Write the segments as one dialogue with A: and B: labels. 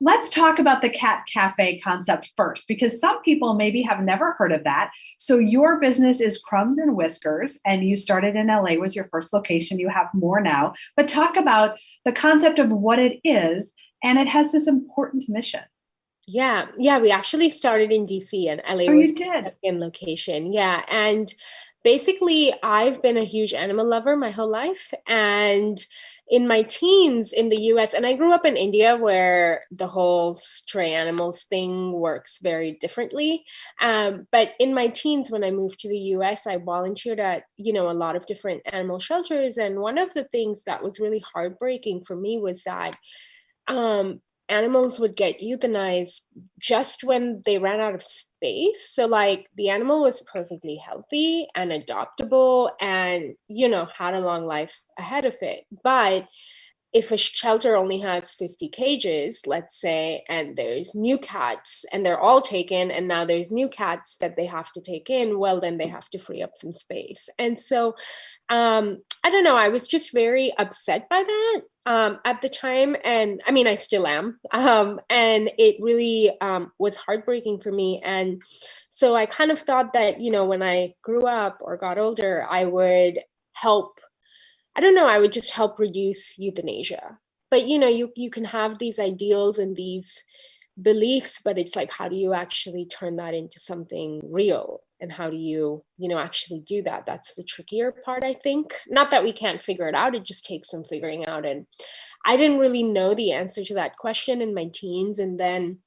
A: Let's talk about the cat cafe concept first, because some people maybe have never heard of that. So your business is Crumbs and Whiskers, and you started in LA, was your first location. You have more now, but talk about the concept of what it is. And it has this important mission.
B: Yeah, we actually started in DC and LA
A: Oh,
B: was
A: you
B: the
A: did.
B: second location. Yeah, and basically I've been a huge animal lover my whole life, and in my teens in the US, and I grew up in India where the whole stray animals thing works very differently. But in my teens when I moved to the US, I volunteered at, a lot of different animal shelters, and one of the things that was really heartbreaking for me was that um, animals would get euthanized just when they ran out of space. So, like, the animal was perfectly healthy and adoptable and, had a long life ahead of it. But if a shelter only has 50 cages, let's say, and there's new cats and they're all taken, and now there's new cats that they have to take in, well, then they have to free up some space. And so I don't know, I was just very upset by that at the time. And I mean, I still am. And it really was heartbreaking for me. And so I kind of thought that, when I grew up or got older, I would help. I don't know, I would just help reduce euthanasia. But you can have these ideals and these beliefs, but it's like, how do you actually turn that into something real? And how do you, actually do that? That's the trickier part, I think. Not that we can't figure it out, it just takes some figuring out. And I didn't really know the answer to that question in my teens. And then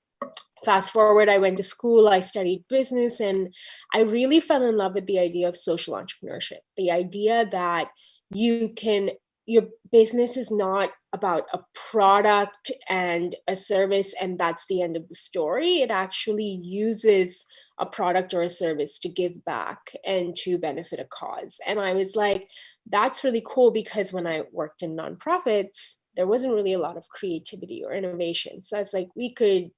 B: fast forward, I went to school, I studied business, and I really fell in love with the idea of social entrepreneurship. The idea that you can, your business is not about a product and a service, and that's the end of the story. It actually uses a product or a service to give back and to benefit a cause. And I was like, that's really cool, because when I worked in nonprofits, there wasn't really a lot of creativity or innovation. So I was like, we could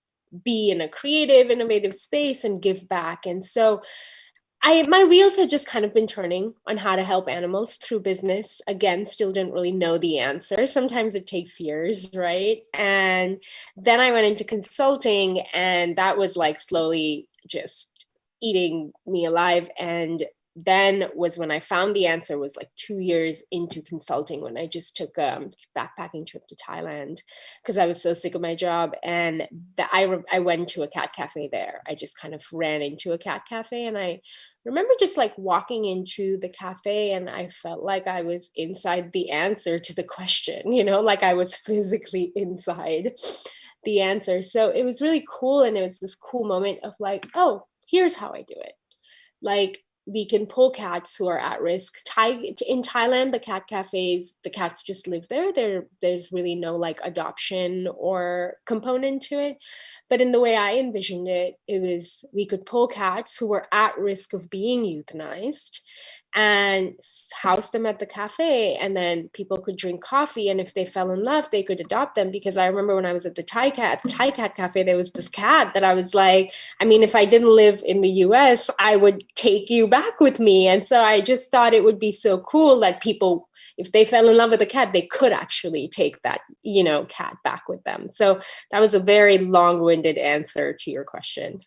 B: be in a creative, innovative space and give back. And so my wheels had just kind of been turning on how to help animals through business. Again, still didn't really know the answer. Sometimes it takes years, right? And then I went into consulting, and that was like slowly just eating me alive. And then was when I found the answer, was like 2 years into consulting, when I just took a backpacking trip to Thailand because I was so sick of my job. And I went to a cat cafe there. I just kind of ran into a cat cafe, and I remember just like walking into the cafe, and I felt like I was inside the answer to the question, like I was physically inside the answer. So it was really cool. And it was this cool moment of like, oh, here's how I do it. Like, we can pull cats who are at risk. In Thailand, the cat cafes, the cats just live there. There's really no like adoption or component to it. But in the way I envisioned it, it was we could pull cats who were at risk of being euthanized and house them at the cafe, and then people could drink coffee, and if they fell in love they could adopt them. Because I remember when I was at the Thai cat cafe, there was this cat that I was like, I mean, if I didn't live in the US, I would take you back with me. And so I just thought it would be so cool that people, if they fell in love with a cat, they could actually take that, cat back with them. So that was a very long-winded answer to your question.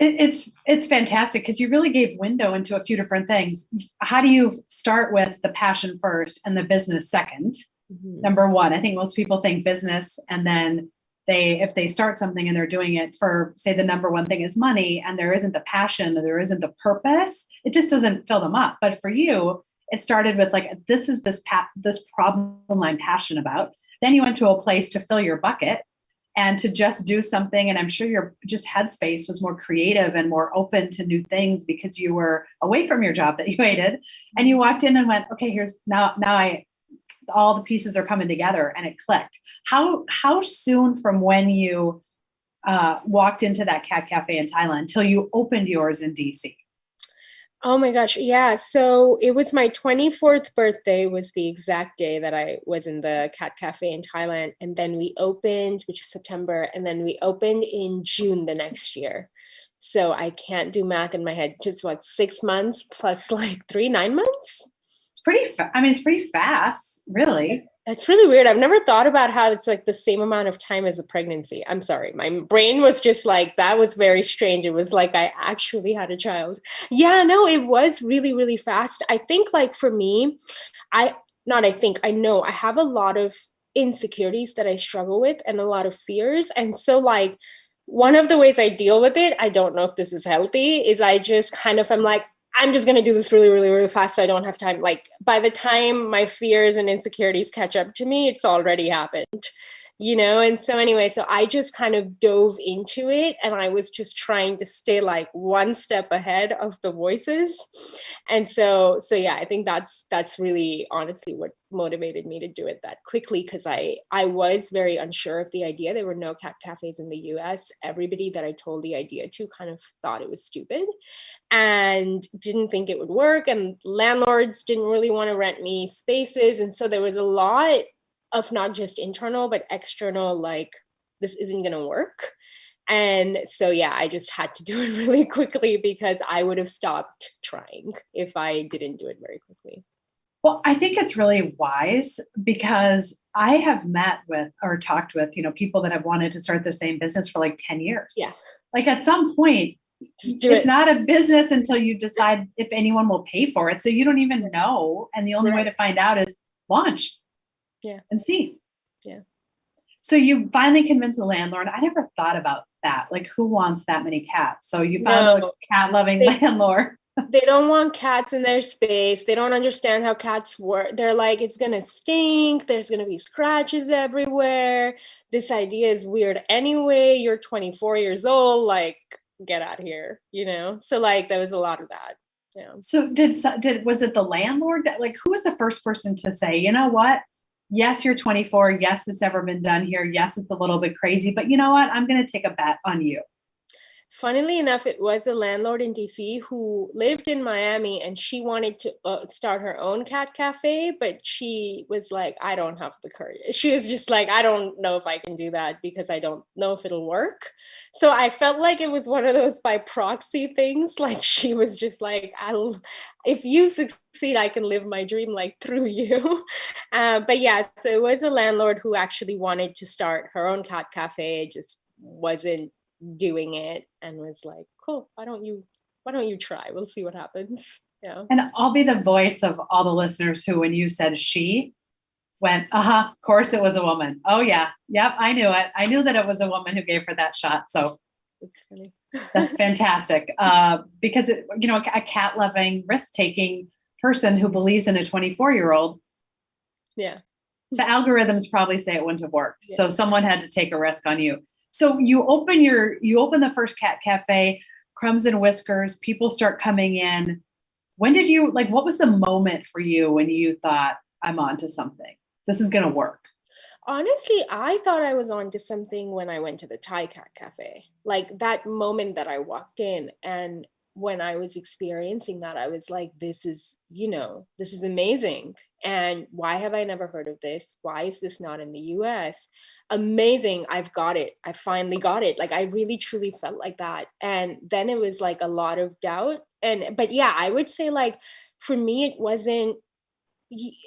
A: It's fantastic because you really gave window into a few different things. How do you start with the passion first and the business second?
B: Mhm.
A: Number one, I think most people think business, and then if they start something and they're doing it for, say, the number one thing is money, and there isn't the passion, or there isn't the purpose, it just doesn't fill them up. But for you, it started with like, this problem I'm passionate about. Then you went to a place to fill your bucket and to just do something. And I'm sure your just headspace was more creative and more open to new things because you were away from your job that you hated, and you walked in and went, okay, here's now I all the pieces are coming together, and it clicked. How soon from when you walked into that cat cafe in Thailand till you opened yours in DC?
B: Oh my gosh, yeah. So it was my 24th birthday was the exact day that I was in the cat cafe in Thailand. And then we opened, which is September, and then we opened in June the next year. So I can't do math in my head. Just what, 6 months plus like three, 9 months?
A: It's pretty. I mean, it's pretty fast, really.
B: It's really weird. I've never thought about how it's like the same amount of time as a pregnancy. I'm sorry. My brain was just like, that was very strange. It was like I actually had a child. Yeah, no, it was really, really fast. I think like for me, I know I have a lot of insecurities that I struggle with and a lot of fears. And so like one of the ways I deal with it, I don't know if this is healthy, is I just kind of am like, I'm just going to do this really, really, really fast. So I don't have time. Like by the time my fears and insecurities catch up to me, it's already happened, you know? And so anyway, so I just kind of dove into it and I was just trying to stay like one step ahead of the voices. And so yeah, I think that's really honestly what motivated me to do it that quickly, because I was very unsure of the idea. There were no cat cafes in the US. Everybody that I told the idea to kind of thought it was stupid and didn't think it would work, and landlords didn't really want to rent me spaces. And so there was a lot of not just internal but external, like, this isn't going to work. And so yeah, I just had to do it really quickly because I would have stopped trying if I didn't do it very quickly.
A: Well, I think it's really wise because I have met with or talked with, people that have wanted to start the same business for like 10 years.
B: Yeah.
A: Like at some point, it's not a business until you decide if anyone will pay for it. So you don't even know. And the only way to find out is launch.
B: Yeah.
A: And see.
B: Yeah.
A: So you finally convinced the landlord. I never thought about that. Like, who wants that many cats? So you found a cat loving landlord.
B: They don't want cats in their space. They don't understand how cats work. They're like, it's going to stink. There's going to be scratches everywhere. This idea is weird anyway. You're 24 years old. Like, get out of here, So like, there was a lot of that. Yeah.
A: So was it the landlord that, like, who was the first person to say, you know what? Yes, you're 24. Yes, it's never been done here. Yes, it's a little bit crazy, but you know what? I'm going to take a bet on you.
B: Funnily enough, it was a landlord in DC who lived in Miami, and she wanted to start her own cat cafe, but she was like, I don't have the courage. She was just like, I don't know if I can do that because I don't know if it'll work. So I felt like it was one of those by proxy things. Like she was just like, if you succeed, I can live my dream like through you. But yeah, so it was a landlord who actually wanted to start her own cat cafe, just wasn't doing it, and was like, cool, why don't you try, we'll see what happens. Yeah.
A: And I'll be the voice of all the listeners who, when you said she, went, of course it was a woman. Oh yeah, yep, I knew it. I knew that it was a woman who gave her that shot. So
B: that's funny.
A: That's fantastic. Because a cat loving, risk taking person who believes in a 24-year-old,
B: yeah,
A: the algorithms probably say it wouldn't have worked. Yeah. So someone had to take a risk on you. So you open the first cat cafe, Crumbs and Whiskers, people start coming in. When did you, what was the moment for you when you thought, I'm onto something? This is going to work?
B: Honestly, I thought I was onto something when I went to the Thai cat cafe. Like that moment that I walked in, and when I was experiencing that, I was like, this is amazing. And why have I never heard of this? Why is this not in the US? Amazing. I've got it. I finally got it. Like I really truly felt like that. And then it was like a lot of doubt. But yeah, I would say like for me, it wasn't,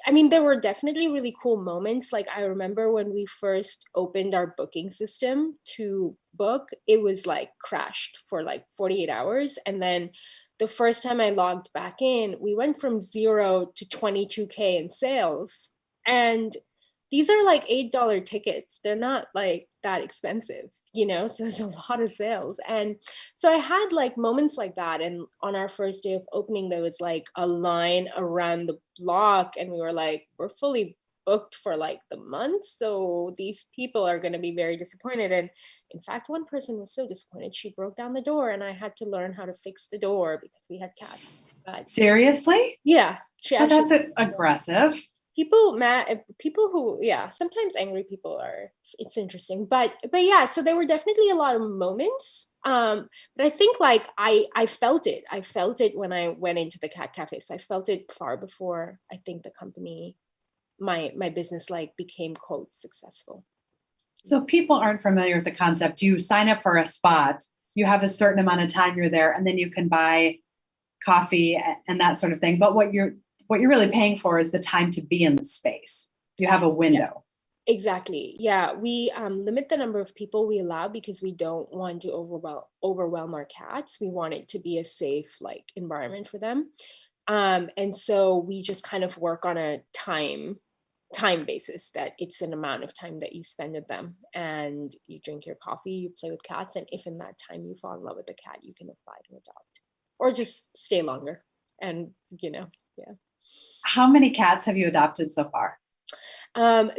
B: I mean, there were definitely really cool moments. Like I remember when we first opened our booking system to book, it was like crashed for like 48 hours. And then the first time I logged back in, we went from 0 to 22K in sales. And these are like $8 tickets. They're not like that expensive, so there's a lot of sales. And so I had like moments like that. And on our first day of opening, there was like a line around the block, and we were like, we're fully booked for like the month. So these people are going to be very disappointed. And in fact, one person was so disappointed, she broke down the door, and I had to learn how to fix the door because we had cats.
A: Seriously?
B: Yeah.
A: That's aggressive.
B: People who, sometimes angry people it's interesting, but yeah, so there were definitely a lot of moments. But I think like I felt it when I went into the cat cafe. So I felt it far before I think the company, my business like became quote successful.
A: So people aren't familiar with the concept. You sign up for a spot, you have a certain amount of time you're there, and then you can buy coffee and that sort of thing. But what you're really paying for is the time to be in the space. You have a window.
B: Exactly. Yeah, we limit the number of people we allow because we don't want to overwhelm our cats. We want it to be a safe like environment for them. And so we just kind of work on a time basis that it's an amount of time that you spend with them, and you drink your coffee, you play with cats, and if in that time you fall in love with the cat, you can apply to adopt or just stay longer. And yeah.
A: How many cats have you adopted so far?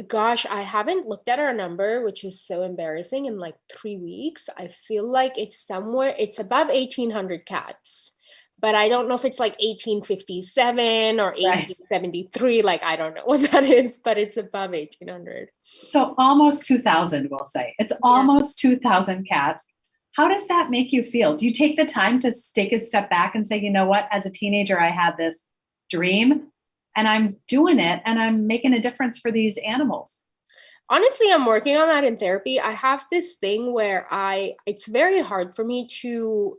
B: Gosh, I haven't looked at our number, which is so embarrassing, in like 3 weeks. I feel like it's above 1,800 cats, but I don't know if it's like 1857 or
A: Right.
B: 1873. Like, I don't know what that is, but it's above 1,800.
A: So almost 2,000, we'll say. It's almost 2,000 cats. How does that make you feel? Do you take the time to take a step back and say, you know what, as a teenager, I had this dream and I'm doing it and I'm making a difference for these animals?
B: Honestly, I'm working on that in therapy. I have this thing where it's very hard for me to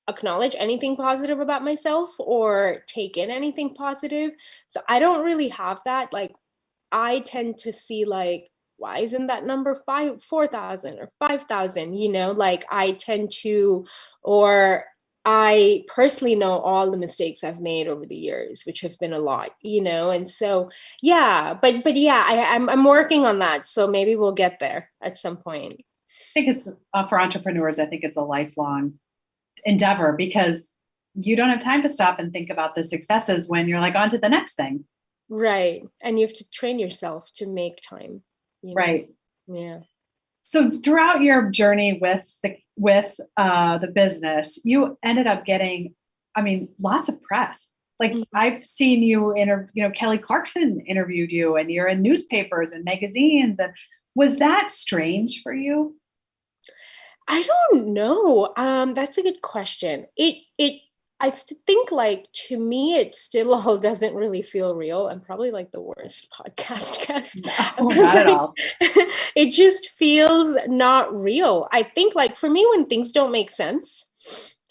B: acknowledge anything positive about myself or take in anything positive. So I don't really have that. Like, I tend to see like, why isn't that number 4,000 or 5,000? Like I tend to, or I personally know all the mistakes I've made over the years, which have been a lot, and so yeah, but yeah, I'm working on that. So maybe we'll get there at some point.
A: I think it's for entrepreneurs, I think it's a lifelong endeavor because you don't have time to stop and think about the successes when you're like on to the next thing.
B: Right. And you have to train yourself to make time.
A: Right.
B: Yeah.
A: So throughout your journey with the business, you ended up getting, I mean, lots of press. Like I've seen you Kelly Clarkson interviewed you and you're in newspapers and magazines. And was that strange for you?
B: I don't know. That's a good question. I think like to me, it still all doesn't really feel real. I'm probably like the worst podcast guest.
A: No, not at all.
B: It just feels not real. I think like for me, when things don't make sense,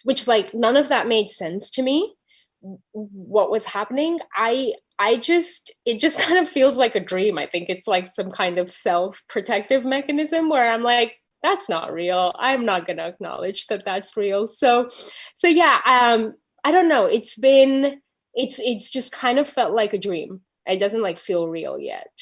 B: which like none of that made sense to me, what was happening, it just kind of feels like a dream. I think it's like some kind of self-protective mechanism where I'm like, that's not real. I'm not going to acknowledge that that's real. So yeah, I don't know. It's just kind of felt like a dream. It doesn't like feel real yet.